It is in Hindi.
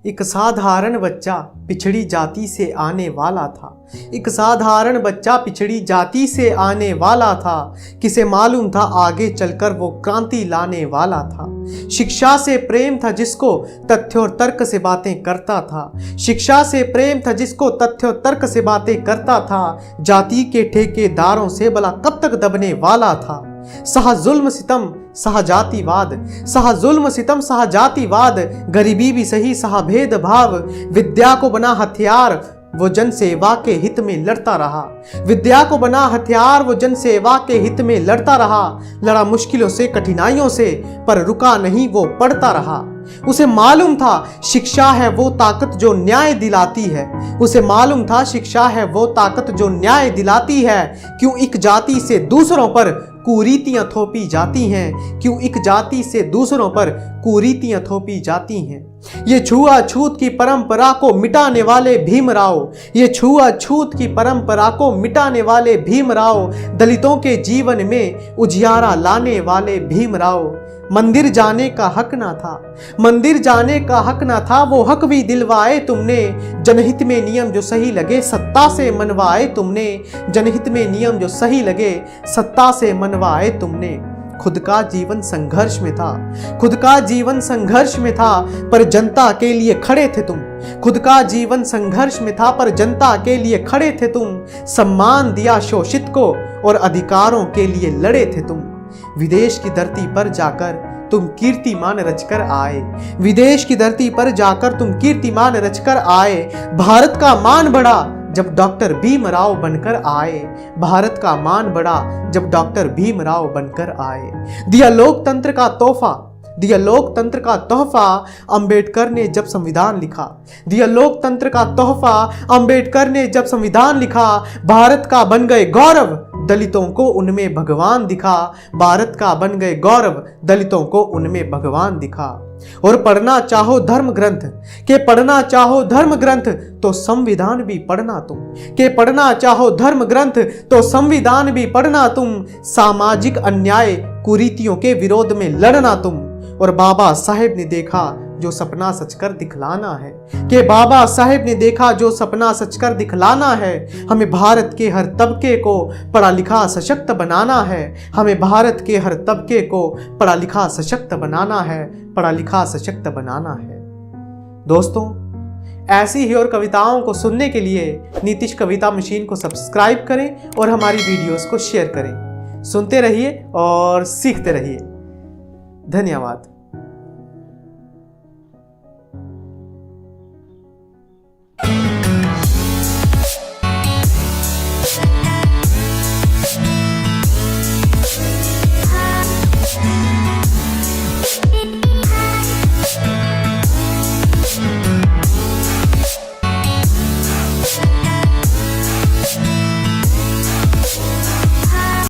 एक साधारण बच्चा पिछड़ी जाति से आने वाला था। एक साधारण बच्चा पिछड़ी जाति से आने वाला था। किसे मालूम था आगे चलकर वो क्रांति लाने वाला था। शिक्षा से प्रेम था जिसको तथ्य और तर्क से बातें करता था। शिक्षा से प्रेम था जिसको तथ्य और तर्क से बातें करता था। जाति के ठेकेदारों से भला कब तक दबने वाला था। सहा जुल्म सितम सहा जातिवाद, सहा जुल्म सितम सहा जातिवाद, गरीबी भी सही सहा भेदभाव। विद्या को बना हथियार वो जन सेवा के हित में लड़ता रहा। विद्या को बना हथियार वो जन सेवा के हित में लड़ता रहा। लड़ा मुश्किलों से कठिनाइयों से पर रुका नहीं वो पढ़ता रहा। उसे मालूम था शिक्षा है वो ताकत जो न्याय दिलाती है। उसे मालूम था शिक्षा है वो ताकत जो न्याय दिलाती है। क्यों एक जाति से दूसरों पर कुरीतियां थोपी जाती हैं। क्यों एक जाति से दूसरों पर कुरीतियां थोपी जाती हैं। ये छुआछूत की परंपरा को मिटाने वाले भीमराव, ये छुआछूत की परंपरा को मिटाने वाले भीमराव, दलितों के जीवन में उजियारा लाने वाले भीमराव। मंदिर जाने का हक ना था, मंदिर जाने का हक ना था, वो हक भी दिलवाए तुमने। जनहित में नियम जो सही लगे सत्ता से मनवाए तुमने। जनहित में नियम जो सही लगे सत्ता से मनवाए तुमने। खुद का जीवन संघर्ष में था, खुद का जीवन संघर्ष में था, पर जनता के लिए खड़े थे तुम। खुद का जीवन संघर्ष में था पर जनता के लिए खड़े थे तुम। सम्मान दिया शोषित को और अधिकारों के लिए लड़े थे तुम। विदेश की धरती पर जाकर तुम कीर्तिमान रचकर आए। विदेश की धरती पर जाकर तुम कीर्तिमान रचकर आए। भारत का मान बढ़ा जब डॉक्टर भीमराव बनकर आए। भारत का मान बढ़ा जब डॉक्टर भीमराव बनकर आए। दिया लोकतंत्र का तोहफा, दिया लोकतंत्र का तोहफा अंबेडकर ने जब संविधान लिखा। दिया लोकतंत्र का तोहफा अंबेडकर ने जब संविधान लिखा। भारत का बन गए गौरव दलितों को उनमें भगवान दिखा। भारत का बन गए गौरव दलितों को उनमें भगवान दिखा। और पढ़ना चाहो धर्म ग्रंथ के पढ़ना चाहो धर्म ग्रंथ तो संविधान भी पढ़ना तुम। के पढ़ना चाहो धर्म ग्रंथ तो संविधान भी पढ़ना तुम। सामाजिक अन्याय कुरीतियों के विरोध में लड़ना तुम। और बाबा साहेब ने देखा जो सपना सच कर दिखलाना है। कि बाबा साहेब ने देखा जो सपना सच कर दिखलाना है। हमें भारत के हर तबके को पढ़ा लिखा सशक्त बनाना है। हमें भारत के हर तबके को पढ़ा लिखा सशक्त बनाना है। पढ़ा लिखा सशक्त बनाना है। दोस्तों, ऐसी ही और कविताओं को सुनने के लिए नीतीश कविता मशीन को सब्सक्राइब करें और हमारी वीडियोस को शेयर करें। सुनते रहिए और सीखते रहिए। धन्यवाद।